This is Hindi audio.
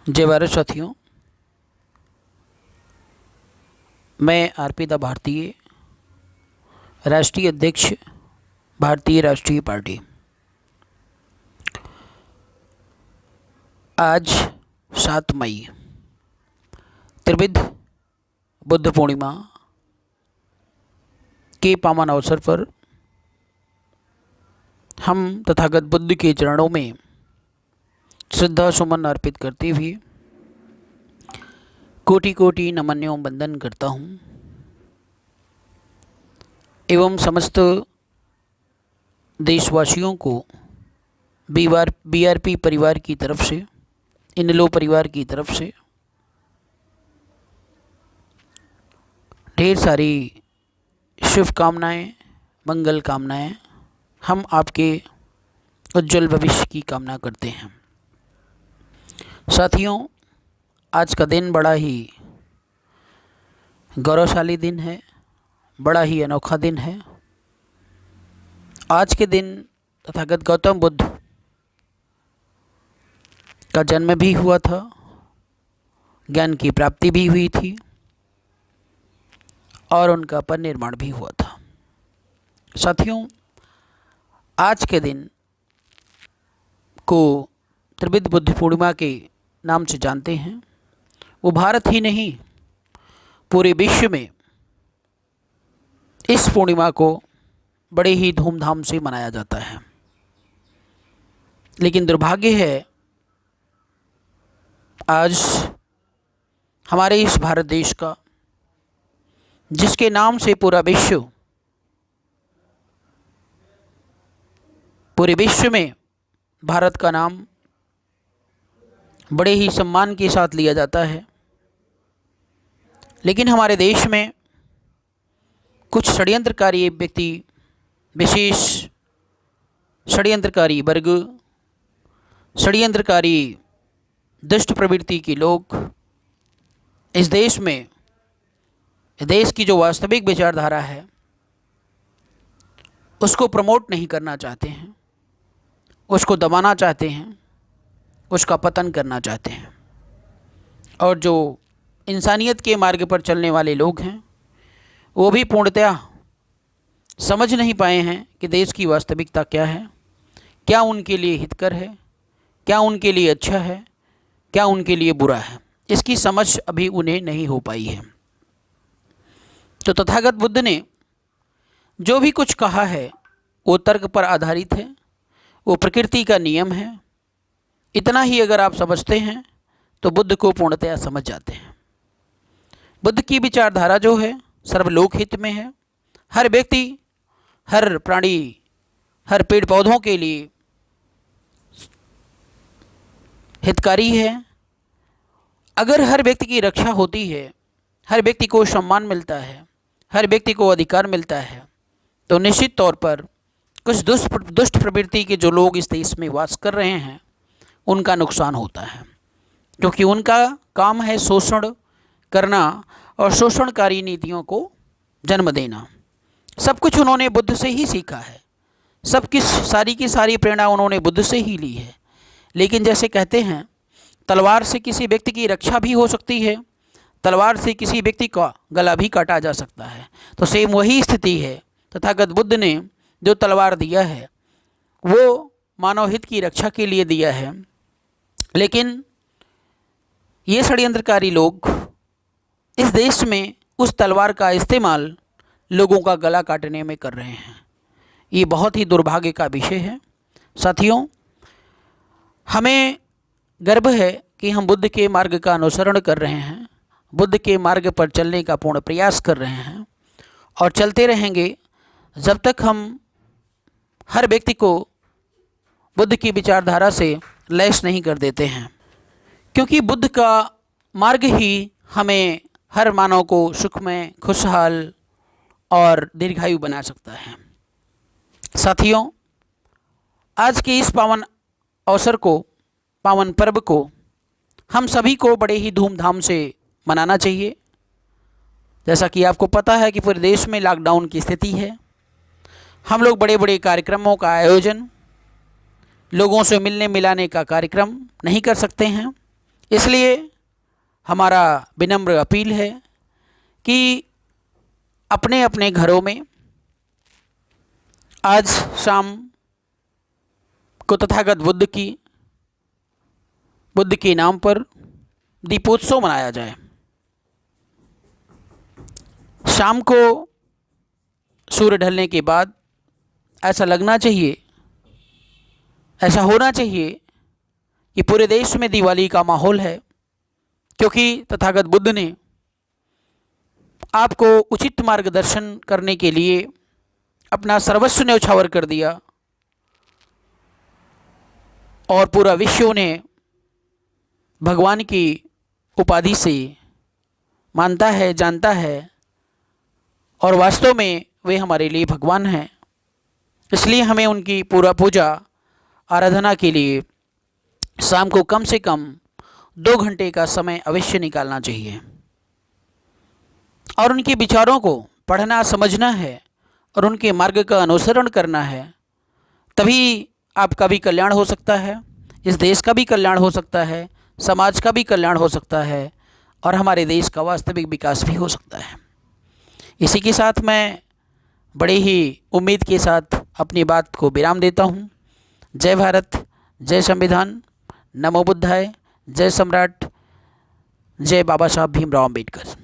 जय भारत साथियों। मैं आरपी दा भारतीय राष्ट्रीय अध्यक्ष भारतीय राष्ट्रीय पार्टी। आज 7 मई त्रिविध बुद्ध पूर्णिमा के पावन अवसर पर हम तथागत बुद्ध के चरणों में श्रद्धा सुमन अर्पित करते हुए कोटि कोटि नमन एवं वंदन करता हूँ एवं समस्त देशवासियों को बीआरपी परिवार की तरफ से, इनलो परिवार की तरफ से ढेर सारी शुभकामनाएँ, मंगल कामनाएँ। हम आपके उज्जवल भविष्य की कामना करते हैं। साथियों, आज का दिन बड़ा ही गौरवशाली दिन है, बड़ा ही अनोखा दिन है। आज के दिन तथागत गौतम बुद्ध का जन्म भी हुआ था, ज्ञान की प्राप्ति भी हुई थी और उनका परिनिर्वाण भी हुआ था। साथियों, आज के दिन को त्रिविध बुद्ध पूर्णिमा के नाम से जानते हैं। वो भारत ही नहीं, पूरे विश्व में इस पूर्णिमा को बड़े ही धूमधाम से मनाया जाता है। लेकिन दुर्भाग्य है, आज हमारे इस भारत देश का, जिसके नाम से पूरे विश्व में भारत का नाम बड़े ही सम्मान के साथ लिया जाता है, लेकिन हमारे देश में कुछ षड्यंत्रकारी व्यक्ति, विशेष षड्यंत्रकारी वर्ग, षड्यंत्रकारी दुष्ट प्रवृत्ति के लोग इस देश में, देश की जो वास्तविक विचारधारा है उसको प्रमोट नहीं करना चाहते हैं, उसको दबाना चाहते हैं, उसका पतन करना चाहते हैं। और जो इंसानियत के मार्ग पर चलने वाले लोग हैं वो भी पूर्णतया समझ नहीं पाए हैं कि देश की वास्तविकता क्या है, क्या उनके लिए हितकर है, क्या उनके लिए अच्छा है, क्या उनके लिए बुरा है। इसकी समझ अभी उन्हें नहीं हो पाई है। तो तथागत बुद्ध ने जो भी कुछ कहा है वो तर्क पर आधारित है, वो प्रकृति का नियम है। इतना ही अगर आप समझते हैं तो बुद्ध को पूर्णतया समझ जाते हैं। बुद्ध की विचारधारा जो है सर्वलोक हित में है। हर व्यक्ति, हर प्राणी, हर पेड़ पौधों के लिए हितकारी है। अगर हर व्यक्ति की रक्षा होती है, हर व्यक्ति को सम्मान मिलता है, हर व्यक्ति को अधिकार मिलता है, तो निश्चित तौर पर कुछ दुष्ट प्रवृत्ति के जो लोग इस देश में वास कर रहे हैं उनका नुकसान होता है, क्योंकि उनका काम है शोषण करना और शोषणकारी नीतियों को जन्म देना। सब कुछ उन्होंने बुद्ध से ही सीखा है, सारी की सारी प्रेरणा उन्होंने बुद्ध से ही ली है। लेकिन जैसे कहते हैं, तलवार से किसी व्यक्ति की रक्षा भी हो सकती है, तलवार से किसी व्यक्ति का गला भी काटा जा सकता है। तो सेम वही स्थिति है। तथागत बुद्ध ने जो तलवार दिया है वो मानव हित की रक्षा के लिए दिया है, लेकिन ये षड्यंत्रकारी लोग इस देश में उस तलवार का इस्तेमाल लोगों का गला काटने में कर रहे हैं। ये बहुत ही दुर्भाग्य का विषय है। साथियों, हमें गर्व है कि हम बुद्ध के मार्ग का अनुसरण कर रहे हैं, बुद्ध के मार्ग पर चलने का पूर्ण प्रयास कर रहे हैं और चलते रहेंगे जब तक हम हर व्यक्ति को बुद्ध की विचारधारा से लैस नहीं कर देते हैं, क्योंकि बुद्ध का मार्ग ही हमें, हर मानव को सुख में, खुशहाल और दीर्घायु बना सकता है। साथियों, आज के इस पावन अवसर को, पावन पर्व को हम सभी को बड़े ही धूमधाम से मनाना चाहिए। जैसा कि आपको पता है कि पूरे देश में लॉकडाउन की स्थिति है। हम लोग बड़े बड़े कार्यक्रमों का आयोजन, लोगों से मिलने मिलाने का कार्यक्रम नहीं कर सकते हैं। इसलिए हमारा विनम्र अपील है कि अपने अपने घरों में आज शाम को तथागत बुद्ध के नाम पर दीपोत्सव मनाया जाए। शाम को सूर्य ढलने के बाद ऐसा लगना चाहिए, ऐसा होना चाहिए कि पूरे देश में दिवाली का माहौल है, क्योंकि तथागत बुद्ध ने आपको उचित मार्गदर्शन करने के लिए अपना सर्वस्व न्यौछावर कर दिया और पूरा विश्व ने भगवान की उपाधि से मानता है, जानता है और वास्तव में वे हमारे लिए भगवान हैं। इसलिए हमें उनकी पूरा पूजा आराधना के लिए शाम को कम से कम 2 घंटे का समय अवश्य निकालना चाहिए और उनके विचारों को पढ़ना, समझना है और उनके मार्ग का अनुसरण करना है। तभी आपका भी कल्याण हो सकता है, इस देश का भी कल्याण हो सकता है, समाज का भी कल्याण हो सकता है और हमारे देश का वास्तविक विकास भी हो सकता है। इसी के साथ मैं बड़े ही उम्मीद के साथ अपनी बात को विराम देता हूँ। जय भारत, जय संविधान, नमो बुद्धाय, जय सम्राट, जय बाबा साहब भीमराव अम्बेडकर।